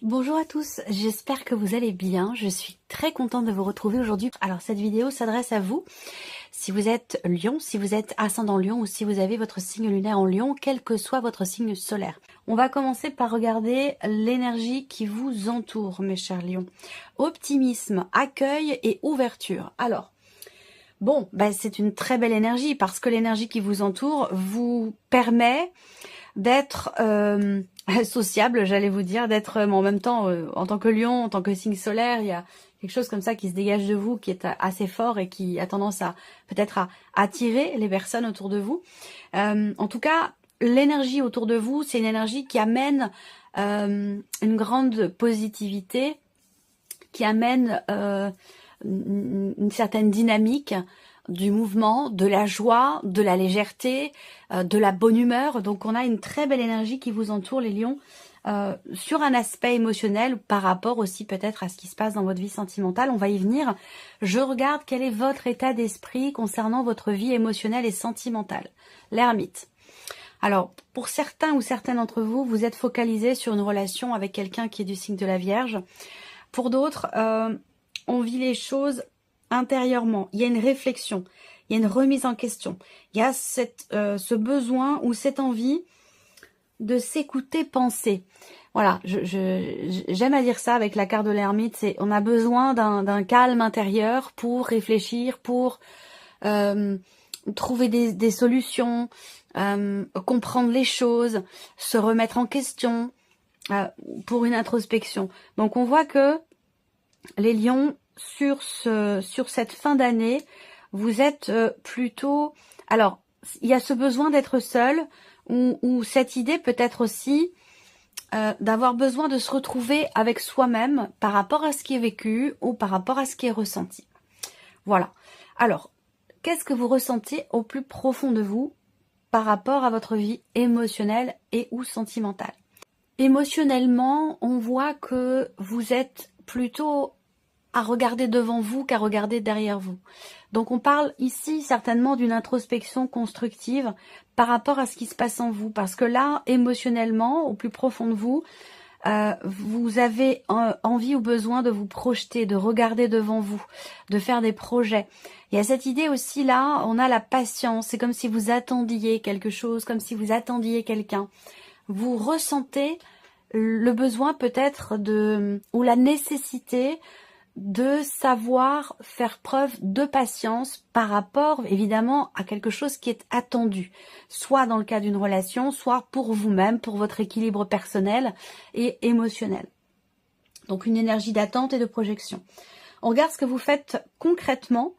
Bonjour à tous, j'espère que vous allez bien. Je suis très contente de vous retrouver aujourd'hui. Alors cette vidéo s'adresse à vous. Si vous êtes Lion, si vous êtes ascendant Lion ou si vous avez votre signe lunaire en Lion, quel que soit votre signe solaire. On va commencer par regarder l'énergie qui vous entoure, mes chers Lions. Optimisme, accueil et ouverture. Alors, bon, c'est une très belle énergie parce que l'énergie qui vous entoure vous permet d'être sociable, j'allais vous dire, d'être en même temps, en tant que lion, en tant que signe solaire, il y a quelque chose comme ça qui se dégage de vous, qui est assez fort et qui a tendance à peut-être à attirer les personnes autour de vous. En tout cas, l'énergie autour de vous, c'est une énergie qui amène une grande positivité, qui amène une certaine dynamique du mouvement, de la joie, de la légèreté, de la bonne humeur. Donc on a une très belle énergie qui vous entoure, les lions, sur un aspect émotionnel par rapport aussi peut-être à ce qui se passe dans votre vie sentimentale. On va y venir. Je regarde quel est votre état d'esprit concernant votre vie émotionnelle et sentimentale. L'ermite. Alors, pour certains ou certaines d'entre vous, vous êtes focalisés sur une relation avec quelqu'un qui est du signe de la Vierge. Pour d'autres, on vit les choses intérieurement. Il y a une réflexion, il y a une remise en question. Il y a ce besoin ou cette envie de s'écouter penser. Voilà, j'aime à dire ça avec la carte de l'ermite, c'est on a besoin d'un calme intérieur pour réfléchir, pour trouver des solutions, comprendre les choses, se remettre en question, pour une introspection. Donc on voit que les lions, sur cette fin d'année, vous êtes plutôt... Alors, il y a ce besoin d'être seul, ou cette idée peut-être aussi d'avoir besoin de se retrouver avec soi-même par rapport à ce qui est vécu ou par rapport à ce qui est ressenti. Voilà. Alors, qu'est-ce que vous ressentez au plus profond de vous par rapport à votre vie émotionnelle et ou sentimentale? Émotionnellement, on voit que vous êtes plutôt à regarder devant vous qu'à regarder derrière vous. Donc on parle ici certainement d'une introspection constructive par rapport à ce qui se passe en vous. Parce que là, émotionnellement, au plus profond de vous, vous avez envie ou besoin de vous projeter, de regarder devant vous, de faire des projets. Il y a cette idée aussi là, on a la patience. C'est comme si vous attendiez quelque chose, comme si vous attendiez quelqu'un. Vous ressentez le besoin peut-être ou la nécessité de savoir faire preuve de patience par rapport évidemment à quelque chose qui est attendu, soit dans le cas d'une relation, soit pour vous-même, pour votre équilibre personnel et émotionnel. Donc une énergie d'attente et de projection. On regarde ce que vous faites concrètement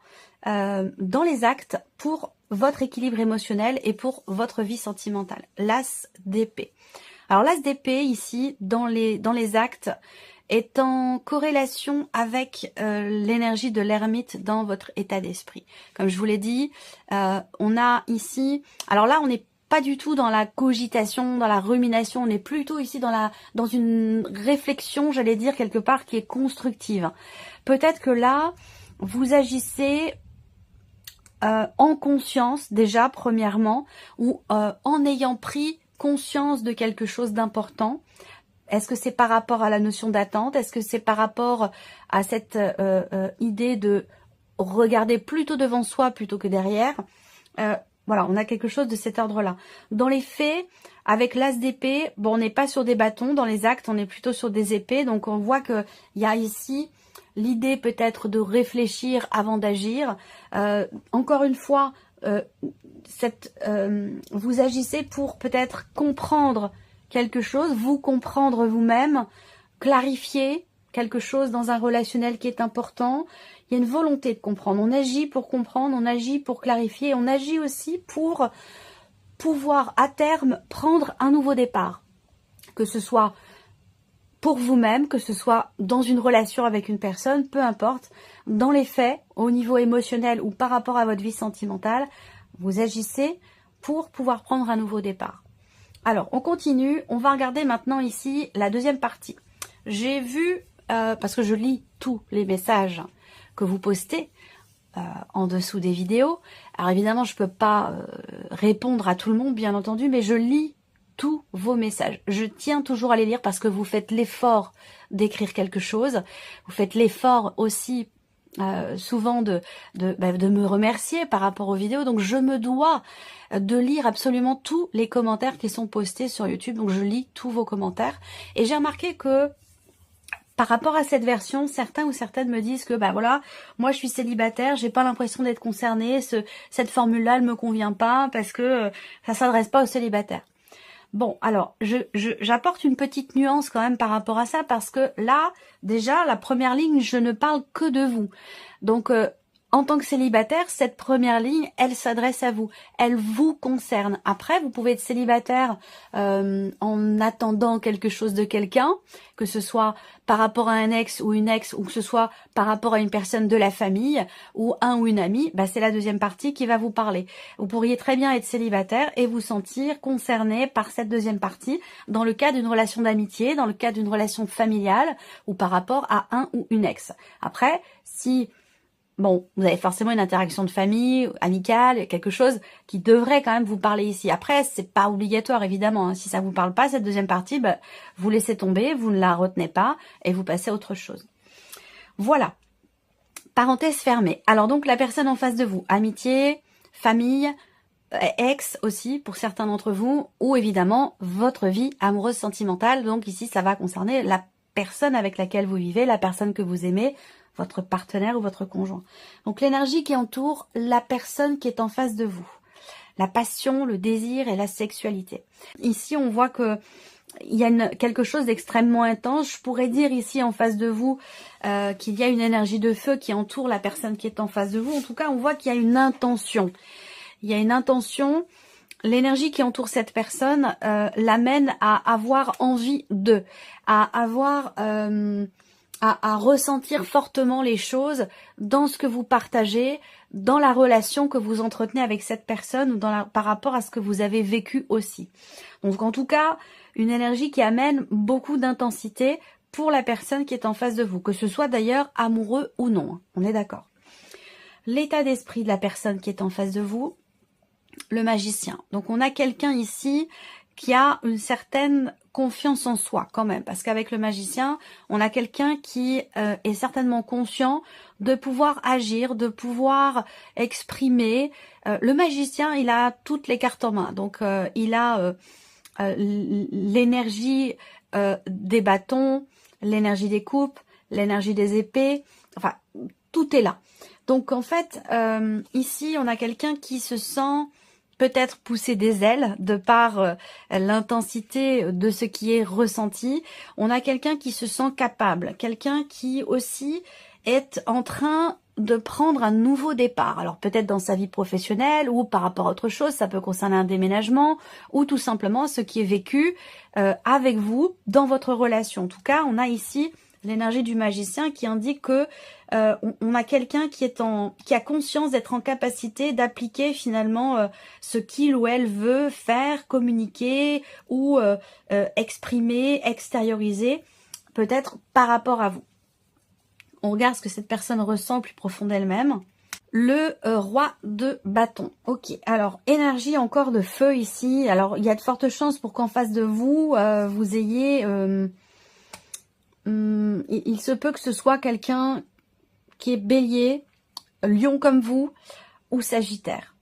dans les actes pour votre équilibre émotionnel et pour votre vie sentimentale. L'as d'épée. Alors l'as d'épée ici, dans les actes, est en corrélation avec l'énergie de l'ermite dans votre état d'esprit. Comme je vous l'ai dit, on a ici... Alors là, on n'est pas du tout dans la cogitation, dans la rumination, on est plutôt ici dans une réflexion, j'allais dire, quelque part, qui est constructive. Peut-être que là, vous agissez en conscience, déjà, premièrement, ou en ayant pris conscience de quelque chose d'important. Est-ce que c'est par rapport à la notion d'attente? Est-ce que c'est par rapport à cette idée de regarder plutôt devant soi plutôt que derrière? Voilà, on a quelque chose de cet ordre-là. Dans les faits, avec l'as d'épée, bon, on n'est pas sur des bâtons. Dans les actes, on est plutôt sur des épées. Donc, on voit qu'il y a ici l'idée peut-être de réfléchir avant d'agir. Encore une fois, vous agissez pour peut-être comprendre quelque chose, vous comprendre vous-même, clarifier quelque chose dans un relationnel qui est important. Il y a une volonté de comprendre. On agit pour comprendre, on agit pour clarifier, on agit aussi pour pouvoir à terme prendre un nouveau départ. Que ce soit pour vous-même, que ce soit dans une relation avec une personne, peu importe. Dans les faits, au niveau émotionnel ou par rapport à votre vie sentimentale, vous agissez pour pouvoir prendre un nouveau départ. Alors, on continue. On va regarder maintenant ici la deuxième partie. J'ai vu, parce que je lis tous les messages que vous postez en dessous des vidéos. Alors évidemment, je ne peux pas répondre à tout le monde, bien entendu, mais je lis tous vos messages. Je tiens toujours à les lire parce que vous faites l'effort d'écrire quelque chose. Vous faites l'effort aussi souvent de me remercier par rapport aux vidéos. Donc je me dois de lire absolument tous les commentaires qui sont postés sur YouTube. Donc je lis tous vos commentaires. Et j'ai remarqué que par rapport à cette version, certains ou certaines me disent que voilà, moi je suis célibataire, j'ai pas l'impression d'être concernée, cette formule-là, elle me convient pas parce que ça s'adresse pas aux célibataires. Bon, alors, j'apporte une petite nuance quand même par rapport à ça, parce que là, déjà, la première ligne, je ne parle que de vous. Donc, en tant que célibataire, cette première ligne, elle s'adresse à vous. Elle vous concerne. Après, vous pouvez être célibataire en attendant quelque chose de quelqu'un, que ce soit par rapport à un ex ou une ex, ou que ce soit par rapport à une personne de la famille, ou un ou une amie, c'est la deuxième partie qui va vous parler. Vous pourriez très bien être célibataire et vous sentir concerné par cette deuxième partie, dans le cas d'une relation d'amitié, dans le cas d'une relation familiale, ou par rapport à un ou une ex. Après, si... Bon, vous avez forcément une interaction de famille, amicale, quelque chose qui devrait quand même vous parler ici. Après, c'est pas obligatoire, évidemment. Hein. Si ça vous parle pas, cette deuxième partie, vous laissez tomber, vous ne la retenez pas et vous passez à autre chose. Voilà. Parenthèse fermée. Alors donc, la personne en face de vous, amitié, famille, ex aussi, pour certains d'entre vous, ou évidemment, votre vie amoureuse sentimentale. Donc ici, ça va concerner la personne avec laquelle vous vivez, la personne que vous aimez, votre partenaire ou votre conjoint. Donc l'énergie qui entoure la personne qui est en face de vous. La passion, le désir et la sexualité. Ici, on voit que il y a quelque chose d'extrêmement intense. Je pourrais dire ici en face de vous qu'il y a une énergie de feu qui entoure la personne qui est en face de vous. En tout cas, on voit qu'il y a une intention. Il y a une intention. L'énergie qui entoure cette personne l'amène à avoir envie d'eux, à avoir... à ressentir fortement les choses dans ce que vous partagez, dans la relation que vous entretenez avec cette personne ou par rapport à ce que vous avez vécu aussi. Donc en tout cas, une énergie qui amène beaucoup d'intensité pour la personne qui est en face de vous, que ce soit d'ailleurs amoureux ou non, on est d'accord. L'état d'esprit de la personne qui est en face de vous, le magicien. Donc on a quelqu'un ici qui a une certaine confiance en soi quand même, parce qu'avec le magicien, on a quelqu'un qui est certainement conscient de pouvoir agir, de pouvoir exprimer. Le magicien, il a toutes les cartes en main, donc il a l'énergie des bâtons, l'énergie des coupes, l'énergie des épées, enfin, tout est là. Donc en fait, ici, on a quelqu'un qui se sent peut-être pousser des ailes de par l'intensité de ce qui est ressenti. On a quelqu'un qui se sent capable, quelqu'un qui aussi est en train de prendre un nouveau départ. Alors peut-être dans sa vie professionnelle ou par rapport à autre chose, ça peut concerner un déménagement ou tout simplement ce qui est vécu avec vous dans votre relation. En tout cas, on a ici l'énergie du magicien qui indique que on a quelqu'un qui a conscience d'être en capacité d'appliquer finalement ce qu'il ou elle veut faire, communiquer ou exprimer, extérioriser, peut-être par rapport à vous. On regarde ce que cette personne ressent plus profond d'elle-même. Le roi de bâton. Ok, alors énergie encore de feu ici. Alors il y a de fortes chances pour qu'en face de vous, vous ayez... il se peut que ce soit quelqu'un qui est bélier, lion comme vous, ou sagittaire.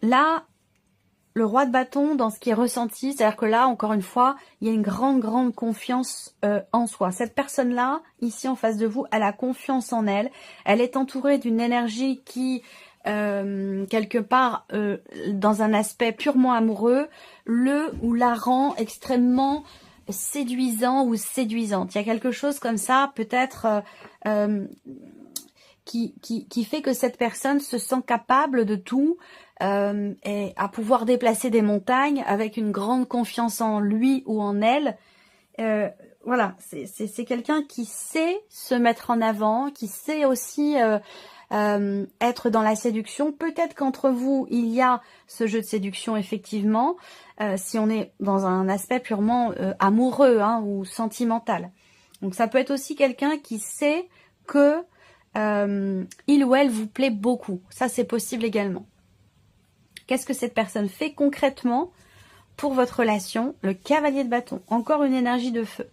Là, le roi de bâton, dans ce qui est ressenti, c'est-à-dire que là, encore une fois, il y a une grande confiance en soi. Cette personne-là, ici en face de vous, elle a confiance en elle. Elle est entourée d'une énergie qui, quelque part, dans un aspect purement amoureux, le ou la rend extrêmement séduisant ou séduisante. Il y a quelque chose comme ça, peut-être... qui fait que cette personne se sent capable de tout et à pouvoir déplacer des montagnes avec une grande confiance en lui ou en elle. Voilà, c'est quelqu'un qui sait se mettre en avant, qui sait aussi être dans la séduction. Peut-être qu'entre vous, il y a ce jeu de séduction, effectivement, si on est dans un aspect purement amoureux ou sentimental. Donc ça peut être aussi quelqu'un qui sait que il ou elle vous plaît beaucoup. Ça, c'est possible également. Qu'est-ce que cette personne fait concrètement pour votre relation, le cavalier de bâton, encore une énergie de feu.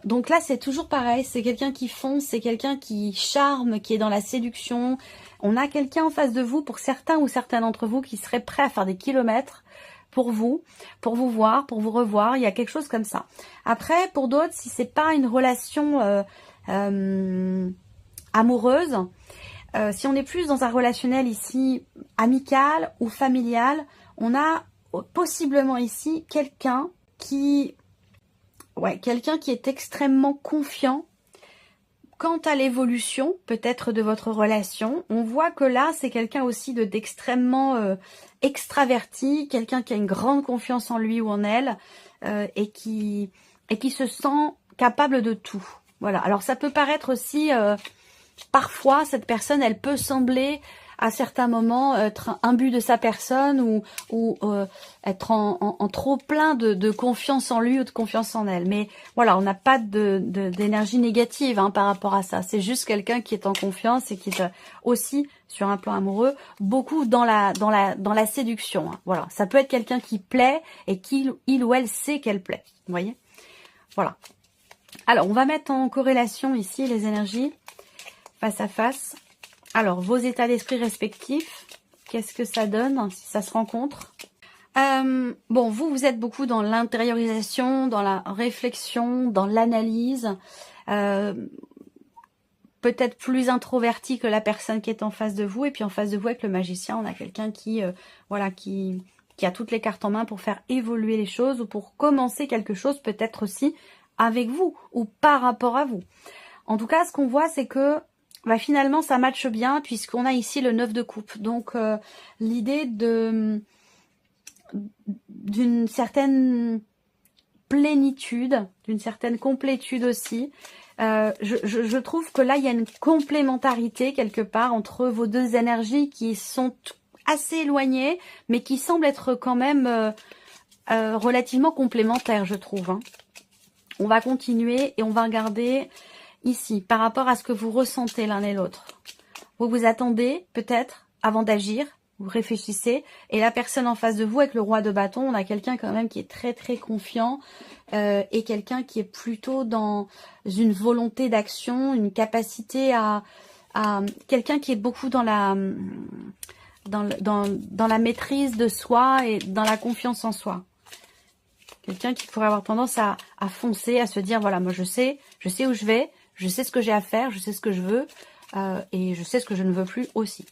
Donc là, c'est toujours pareil, c'est quelqu'un qui fonce, c'est quelqu'un qui charme, qui est dans la séduction. On a quelqu'un en face de vous, pour certains ou certains d'entre vous, qui serait prêt à faire des kilomètres pour vous voir, pour vous revoir. Il y a quelque chose comme ça. Après, pour d'autres, si c'est pas une relation amoureuse, si on est plus dans un relationnel ici amical ou familial, on a possiblement ici quelqu'un qui est extrêmement confiant quant à l'évolution peut-être de votre relation. On voit que là, c'est quelqu'un aussi d'extrêmement extraverti, quelqu'un qui a une grande confiance en lui ou en elle et qui se sent capable de tout. Voilà. Alors ça peut paraître aussi, parfois cette personne, elle peut sembler à certains moments être imbu de sa personne ou être en trop plein de confiance en lui ou de confiance en elle. Mais voilà, on n'a pas d'énergie négative par rapport à ça. C'est juste quelqu'un qui est en confiance et qui est aussi, sur un plan amoureux, beaucoup dans la séduction. Voilà, ça peut être quelqu'un qui plaît et il ou elle sait qu'elle plaît. Vous voyez? Voilà. Alors, on va mettre en corrélation ici les énergies face à face. Alors, vos états d'esprit respectifs, qu'est-ce que ça donne si ça se rencontre? Bon, vous êtes beaucoup dans l'intériorisation, dans la réflexion, dans l'analyse, peut-être plus introverti que la personne qui est en face de vous. Et puis en face de vous, avec le magicien, on a quelqu'un qui a toutes les cartes en main pour faire évoluer les choses ou pour commencer quelque chose peut-être aussi avec vous ou par rapport à vous. En tout cas, ce qu'on voit, c'est que finalement, ça matche bien puisqu'on a ici le 9 de coupe. Donc, l'idée d'une certaine plénitude, d'une certaine complétude aussi. Je trouve que là, il y a une complémentarité quelque part entre vos deux énergies qui sont assez éloignées, mais qui semblent être quand même relativement complémentaires, je trouve. On va continuer et on va regarder ici, par rapport à ce que vous ressentez l'un et l'autre. Vous vous attendez peut-être avant d'agir, vous réfléchissez, et la personne en face de vous, avec le roi de bâton, on a quelqu'un quand même qui est très très confiant, et quelqu'un qui est plutôt dans une volonté d'action, une capacité à quelqu'un qui est beaucoup dans la maîtrise de soi et dans la confiance en soi. Quelqu'un qui pourrait avoir tendance à foncer, à se dire, voilà, moi je sais où je vais, je sais ce que j'ai à faire, je sais ce que je veux, et je sais ce que je ne veux plus aussi.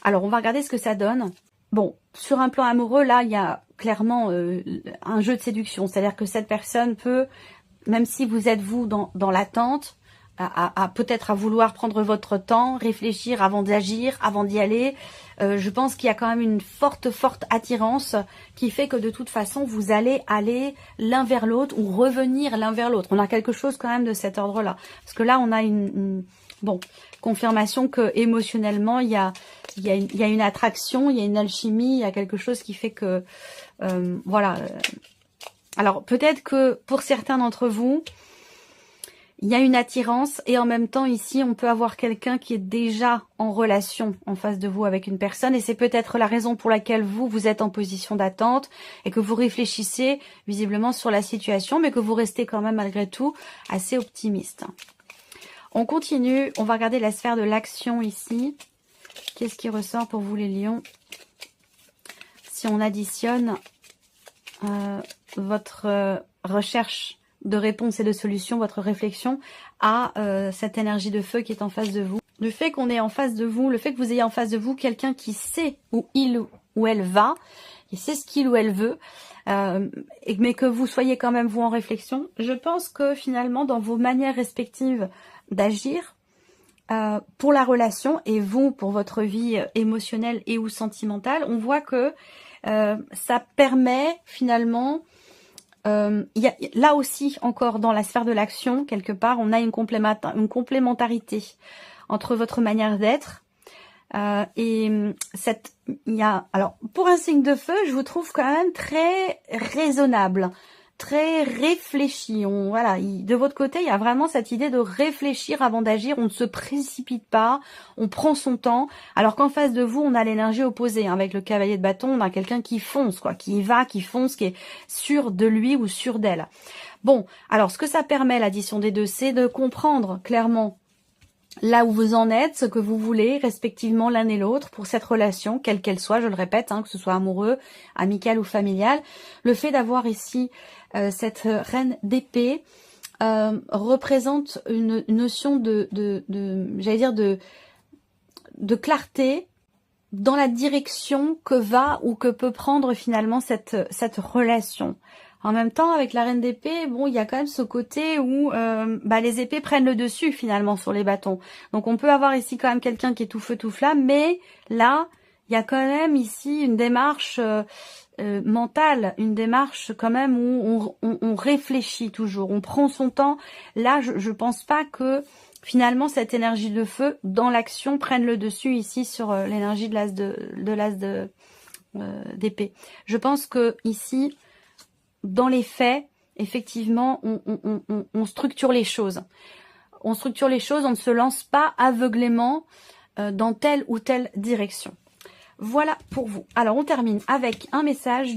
Alors, on va regarder ce que ça donne. Bon, sur un plan amoureux, là, il y a clairement un jeu de séduction. C'est-à-dire que cette personne peut, même si vous êtes vous dans l'attente, peut-être à vouloir prendre votre temps, réfléchir avant d'agir, avant d'y aller. Je pense qu'il y a quand même une forte attirance qui fait que de toute façon, vous allez aller l'un vers l'autre ou revenir l'un vers l'autre. On a quelque chose quand même de cet ordre-là. Parce que là, on a une confirmation que émotionnellement, il y a une attraction, il y a une alchimie, il y a quelque chose qui fait que, voilà. Alors, peut-être que pour certains d'entre vous, il y a une attirance et en même temps ici on peut avoir quelqu'un qui est déjà en relation en face de vous avec une personne et c'est peut-être la raison pour laquelle vous êtes en position d'attente et que vous réfléchissez visiblement sur la situation mais que vous restez quand même malgré tout assez optimiste. On continue, on va regarder la sphère de l'action ici. Qu'est-ce qui ressort pour vous les lions? Si on additionne votre recherche de réponse et de solution, votre réflexion à cette énergie de feu qui est en face de vous. Le fait qu'on est en face de vous, le fait que vous ayez en face de vous quelqu'un qui sait où il ou elle va, qui sait ce qu'il ou elle veut, mais que vous soyez quand même vous en réflexion, je pense que finalement dans vos manières respectives d'agir, pour la relation et vous pour votre vie émotionnelle et ou sentimentale, on voit que ça permet finalement... y a, là aussi, encore dans la sphère de l'action, quelque part, on a une complémentarité entre votre manière d'être alors, pour un signe de feu, je vous trouve quand même très raisonnable, très réfléchi. Voilà, de votre côté, il y a vraiment cette idée de réfléchir avant d'agir. On ne se précipite pas, on prend son temps. Alors qu'en face de vous, on a l'énergie opposée. Avec le cavalier de bâton, on a quelqu'un qui fonce, quoi, qui y va, qui fonce, qui est sûr de lui ou sûr d'elle. Bon, alors ce que ça permet, l'addition des deux, c'est de comprendre clairement là où vous en êtes, ce que vous voulez respectivement l'un et l'autre pour cette relation, quelle qu'elle soit, je le répète, que ce soit amoureux, amical ou familial. Le fait d'avoir ici cette reine d'épée représente une notion j'allais dire de clarté dans la direction que va ou que peut prendre finalement cette relation. En même temps, avec la reine d'épée, bon, il y a quand même ce côté où les épées prennent le dessus finalement sur les bâtons. Donc on peut avoir ici quand même quelqu'un qui est tout feu tout flamme, mais là, il y a quand même ici une démarche mentale, une démarche quand même où on réfléchit toujours, on prend son temps. Là, je pense pas que finalement cette énergie de feu dans l'action prenne le dessus ici sur l'énergie de l'as d'épée. Je pense que ici, dans les faits, effectivement, on structure les choses. On structure les choses, on ne se lance pas aveuglément dans telle ou telle direction. Voilà pour vous. Alors, on termine avec un message.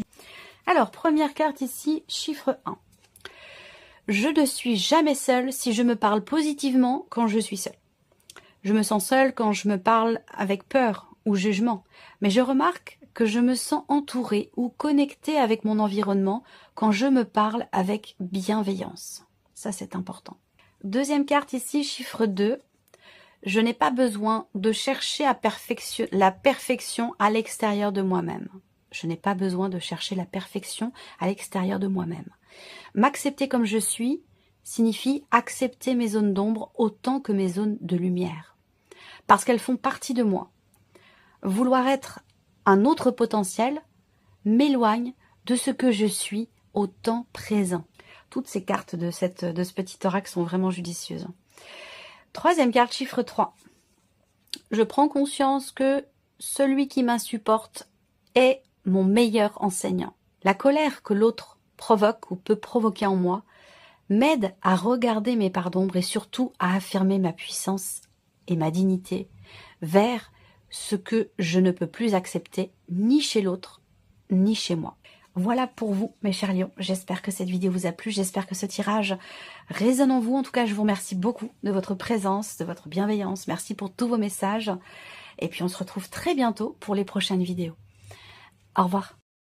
Alors, première carte ici, chiffre 1. Je ne suis jamais seule si je me parle positivement quand je suis seule. Je me sens seule quand je me parle avec peur ou jugement. Mais je remarque que je me sens entourée ou connectée avec mon environnement quand je me parle avec bienveillance. Ça, c'est important. Deuxième carte ici, chiffre 2. Je n'ai pas besoin de chercher la perfection à l'extérieur de moi-même. Je n'ai pas besoin de chercher la perfection à l'extérieur de moi-même. M'accepter comme je suis signifie accepter mes zones d'ombre autant que mes zones de lumière. Parce qu'elles font partie de moi. Vouloir être un autre potentiel m'éloigne de ce que je suis au temps présent. Toutes ces cartes de ce petit oracle sont vraiment judicieuses. Troisième carte, chiffre 3. Je prends conscience que celui qui m'insupporte est mon meilleur enseignant. La colère que l'autre provoque ou peut provoquer en moi m'aide à regarder mes parts d'ombre et surtout à affirmer ma puissance et ma dignité vers ce que je ne peux plus accepter ni chez l'autre ni chez moi. Voilà pour vous, mes chers lions. J'espère que cette vidéo vous a plu. J'espère que ce tirage résonne en vous. En tout cas, je vous remercie beaucoup de votre présence, de votre bienveillance. Merci pour tous vos messages. Et puis, on se retrouve très bientôt pour les prochaines vidéos. Au revoir.